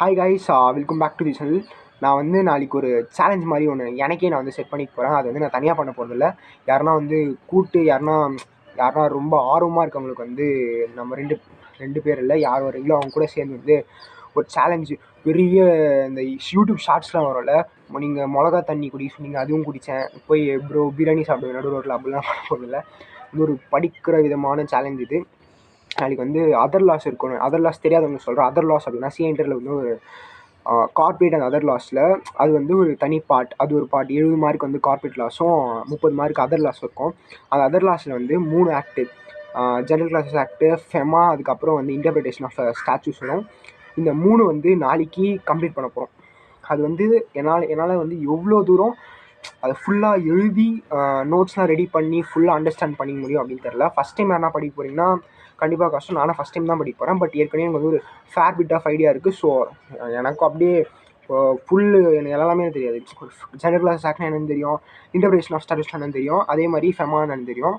Hi guys, welcome back to the channel. நான் வந்து நாளைக்கு ஒரு சேலஞ்ச் மாதிரி ஒன்று எனக்கே நான் வந்து செட் பண்ணிட்டு போகிறேன். அது வந்து நான் தனியாக பண்ண போகிறதில்ல. யாருனா வந்து யாருனா ரொம்ப ஆர்வமாக இருக்கவங்களுக்கு வந்து நம்ம ரெண்டு பேர் இல்லை, யார் வரீங்களோ அவங்க கூட சேர்ந்து வந்து ஒரு சேலஞ்சு பெரிய இந்த யூடியூப் ஷார்ட்ஸ்லாம் வரும்ல, நீங்கள் மிளகா தண்ணி குடி சொன்னீங்க, அதுவும் குடித்தேன். போய் ப்ரோ பிரியாணி சாப்பிடுவேன் நடு ரோட்டில், அப்படிலாம் பண்ண போகிறதில்ல. இது ஒரு படிக்கிற விதமான சேலஞ்ச். இது நாளைக்கு வந்து அதர் லாஸ் இருக்கணும். அதர் லாஸ் தெரியாதவங்க சொல்கிறேன். அதர் லாஸ் அப்படின்னா சிஎன்டரில் வந்து ஒரு கார்பரேட் அண்ட் அதர் லாஸில் அது வந்து ஒரு தனி பார்ட். அது ஒரு பார்ட் 70 மார்க் வந்து கார்பரேட் லாஸும் 30 மார்க் அதர் லாஸ் இருக்கும். அந்த அதர் லாஸில் வந்து 3 act, general classes act, FEMA, அதுக்கப்புறம் வந்து இன்டர்பிரிட்டேஷன் ஆஃப் ஸ்டாச்சூஸ் வரும். இந்த 3 வந்து நாளைக்கு கம்ப்ளீட் பண்ண போகிறோம். அது வந்து என்னால் வந்து எவ்வளோ தூரம் அதை ஃபுல்லாக எழுதி நோட்ஸ்லாம் ரெடி பண்ணி ஃபுல்லாக அண்டர்ஸ்டாண்ட் பண்ணிக்க முடியும் அப்படின்னு தெரில. ஃபஸ்ட் டைம் யாரா படிக்க போகிறீங்கன்னா கண்டிப்பாக கஷ்டம். நானும் ஃபஸ்ட் டைம் தான் படிக்க போகிறேன். பட் ஏற்கனவே எனக்கு வந்து ஒரு ஃபேர் பிட் ஆஃப் ஐடியா இருக்குது. ஸோ எனக்கு அப்படியே எனக்கு எல்லாமே தெரியாது. ஜெனரல் கிளாஸ் ஆக்ட்னா என்னன்னு தெரியும், இன்டர்பிரேஷன் ஆஃப் ஸ்டாட்டிஸ்டிக்ஸ் என்னன்னு தெரியும், அதே மாதிரி ஃபெமா என்னன்னு தெரியும்.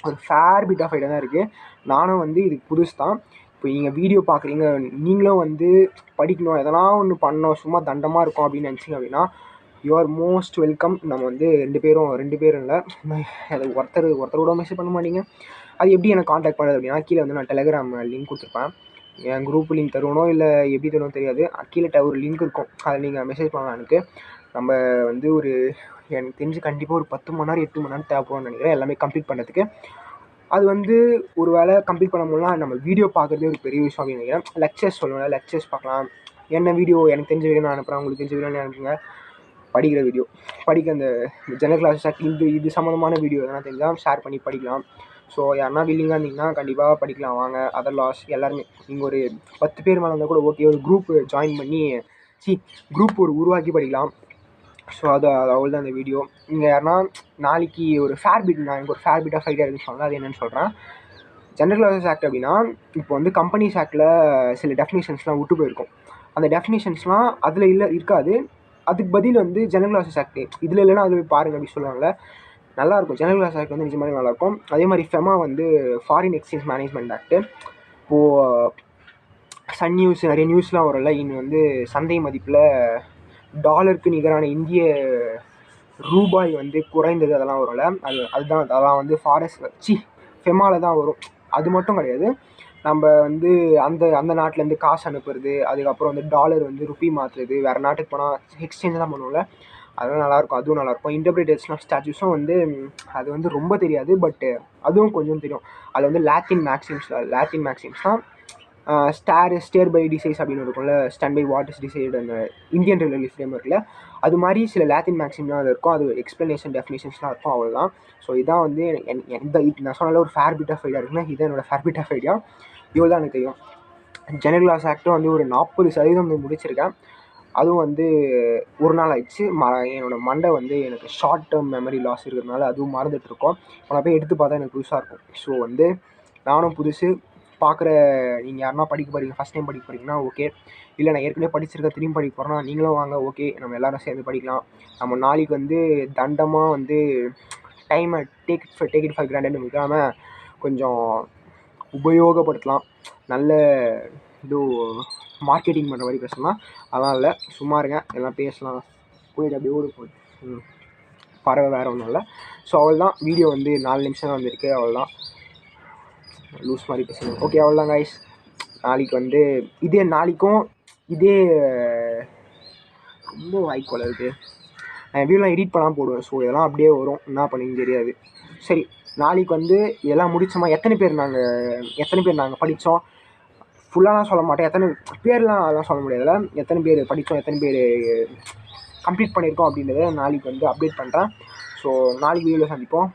ஒரு ஃபேர் பிட் ஆஃப் ஐடியா தான் இருக்குது. நானும் வந்து இது புதுசு தான். இப்போ நீங்கள் வீடியோ பார்க்குறீங்க, நீங்களும் வந்து படிக்கணும், எதனால் ஒன்று பண்ணணும், சும்மா தண்டமாக இருக்கும் அப்படின்னு நினச்சிங்க அப்படின்னா யூ ஆர் மோஸ்ட் வெல்கம். நம்ம வந்து ரெண்டு பேரும் இல்லை, அது ஒருத்தர் கூட மெசேஜ் பண்ண மாட்டீங்க. அது எப்படி எனக்கு காண்டாக்ட் பண்ணுறது அப்படின்னா, கீழே வந்து நான் டெலிகிராம் லிங்க் கொடுத்துருப்பேன். என் குரூப் லிங்க் தருவணும் இல்லை எப்படி தருவோம் தெரியாது. கீழே ஒரு லிங்க் இருக்கும், அதில் நீங்கள் மெசேஜ் பண்ணலாம். எனக்கு நம்ம வந்து எனக்கு தெரிஞ்சு கண்டிப்பாக ஒரு 10 மணி நேரம் 8 மணி நேரம் தேவைப்படும்னு நினைக்கிறேன் எல்லாமே கம்ப்ளீட் பண்ணுறதுக்கு. அது வந்து ஒரு வேளை கம்ப்ளீட் பண்ண முடியலாம். நம்ம வீடியோ பார்க்குறதே ஒரு பெரிய விஷயம் அப்படின்னு நினைக்கிறேன். லெக்சர்ஸ் சொல்லுவேன், லெக்சர்ஸ் பார்க்கலாம். என்ன வீடியோ எனக்கு தெரிஞ்ச வீடியோ நான் அனுப்புகிறேன், உங்களுக்கு தெரிஞ்ச வீடியோ அனுப்புங்க. படிக்கிற வீடியோ, அந்த ஜெனரல் கிளாஸஸ் இது சம்மந்தமான வீடியோ எதனா தெரிஞ்சால் ஷேர் பண்ணி படிக்கலாம். ஸோ யாருனா வில்லிங்காக இருந்தீங்கன்னா கண்டிப்பாக படிக்கலாம். வாங்க, அதர் லாஸ் எல்லாருமே. நீங்கள் ஒரு 10 பேர் மேலே இருந்தால் கூட ஓகே, ஒரு குரூப் ஜாயின் பண்ணி குரூப் உருவாக்கி படிக்கலாம். ஸோ அது அவ்வளோதான் அந்த வீடியோ. நீங்கள் யாருனா நாளைக்கு ஒரு ஃபேர் பிட், நான் எனக்கு ஒரு ஃபேர் பிட் ஆஃப் ஐடியா இருக்குன்னு சொன்னால் அது என்னென்னு சொல்கிறேன். ஜெனரல் கிளாஸஸ் ஆக்ட் அப்படின்னா, இப்போ வந்து கம்பெனிஸ் ஆக்டில் சில டெஃபினேஷன்ஸ்லாம் விட்டு போயிருக்கும். அந்த டெஃபினேஷன்ஸ்லாம் அதில் இருக்காது. அதுக்கு பதில் வந்து ஜெனரல் கிளாஸஸ் ஆக்ட் இதில் இல்லைன்னா அதில் போய் பாருங்கள் அப்படி சொல்லுவாங்கள்ல, நல்லாயிருக்கும். ஜெனரல் கிளாஸ் ஆக்ட் வந்து நிஜமாதிரி நல்லாயிருக்கும். அதே மாதிரி ஃபெமா வந்து ஃபாரின் எக்ஸ்சேஞ்ச் மேனேஜ்மெண்ட் ஆக்ட்டு. இப்போது சன் நியூஸ் நிறைய நியூஸ்லாம் வரும்ல, இன்னும் வந்து சந்தை மதிப்பில் டாலருக்கு நிகரான இந்திய ரூபாய் வந்து குறைந்தது, அதெல்லாம் வரும்ல, அதெல்லாம் வந்து ஃபெமாவில் தான் வரும். அது மட்டும் கிடையாது, நம்ம வந்து அந்த நாட்டிலேருந்து காசு அனுப்புறது, அதுக்கப்புறம் வந்து டாலர் வந்து ருப்பி மாற்றுறது, வேறு நாட்டுக்கு போனால் எக்ஸ்சேஞ்ச் தான் பண்ணுவோம்ல, அதெல்லாம் நல்லாயிருக்கும். அதுவும் நல்லாயிருக்கும். இன்டர்பிரிட்டேஷன் ஆஃப் ஸ்டாச்சூஸும் வந்து அது வந்து ரொம்ப தெரியாது, பட் அதுவும் கொஞ்சம் தெரியும். அதில் வந்து லாத்தின் மேக்ஸிம்ஸ்லாம் ஸ்டேர் பை டிசைஸ் அப்படின்னு இருக்கும்ல, stand by what is decide, அந்த இந்தியன் ரெகுலேட்டரி ஃப்ரேம்வொர்க்கில் அது மாதிரி சில லாத்தின் மேக்ஸிம்லாம் அது இருக்கும். அது எக்ஸ்ப்ளனேஷன் டெஃபினேஷன்ஸ்லாம் இருக்கும். அவ்வளோதான். ஸோ இதான் வந்து நான் சொன்னால ஒரு ஃபேர் பிட் ஆஃப் ஐடியா இருக்குன்னா இதுதான் என்னோடய ஃபேர் பிட் ஆஃப் ஐடியா. இவ்வளோ தான் எனக்கு தெரியும். ஜெனரல் கிளாஸ் ஆக்டும் வந்து ஒரு 40% முடிச்சிருக்கேன். அதுவும் வந்து ஒரு நாள் ஆயிடுச்சு. என்னோடய மண்டை வந்து எனக்கு ஷார்ட் டேர்ம் மெமரி லாஸ் இருக்கிறதுனால அதுவும் மறந்துட்டுருக்கோம். நான் போய் எடுத்து பார்த்தா எனக்கு புதுசாக இருக்கும். ஸோ வந்து நானும் புதுசு பார்க்குற நீங்கள் யாருனா படிக்க போகிறீங்க, ஃபஸ்ட் டைம் படிக்க போகிறீங்கன்னா ஓகே, இல்லை நான் ஏற்கனவே படிச்சிருக்கேன் திரும்பி படிக்க போகிறேன்னா நீங்களும் வாங்க, ஓகே, நம்ம எல்லோரும் சேர்ந்து படிக்கலாம். நம்ம நாளைக்கு வந்து தண்டமாக வந்து டைமை டேக் இட் ஃபார் கிராண்டட் விடாமல் கொஞ்சம் உபயோகப்படுத்தலாம். நல்ல இது மார்க்கெட்டிங் பண்ணுற மாதிரி பேசலாம். அதெல்லாம் இல்லை, சும்மா இருங்க, எல்லாம் பேசலாம். போயிட்டு அப்படியே போய் பறவை வேறு ஒன்றும் இல்லை. ஸோ அவ்வளோதான். வீடியோ வந்து 4 நிமிஷம் தான் வந்திருக்கு. அவ்வளோதான், லூஸ் மாதிரி பேசணும். ஓகே, அவ்வளோதான் கைஸ். நாளைக்கு வந்து நாளைக்கும் இதே ரொம்ப வாய்க்கோல இருக்குது. நான் வீடியோலாம் எடிட் பண்ணாமல் போடுவேன். ஸோ இதெல்லாம் அப்படியே வரும், என்ன பண்ணிங்க தெரியாது. சரி, நாளைக்கு வந்து இதெல்லாம் முடிச்சோமா, எத்தனை பேர் நாங்கள் படித்தோம் ஃபுல்லாலாம் சொல்ல மாட்டேன். எத்தனை பேர்லாம் அதெல்லாம் சொல்ல முடியாதுல்ல. எத்தனை பேர் படித்தோம், எத்தனை பேர் கம்ப்ளீட் பண்ணியிருக்கோம் அப்படின்றத நாளைக்கு வந்து அப்டேட் பண்ணுறேன். ஸோ நாளைக்கு வீடியோவில் சந்திப்போம்.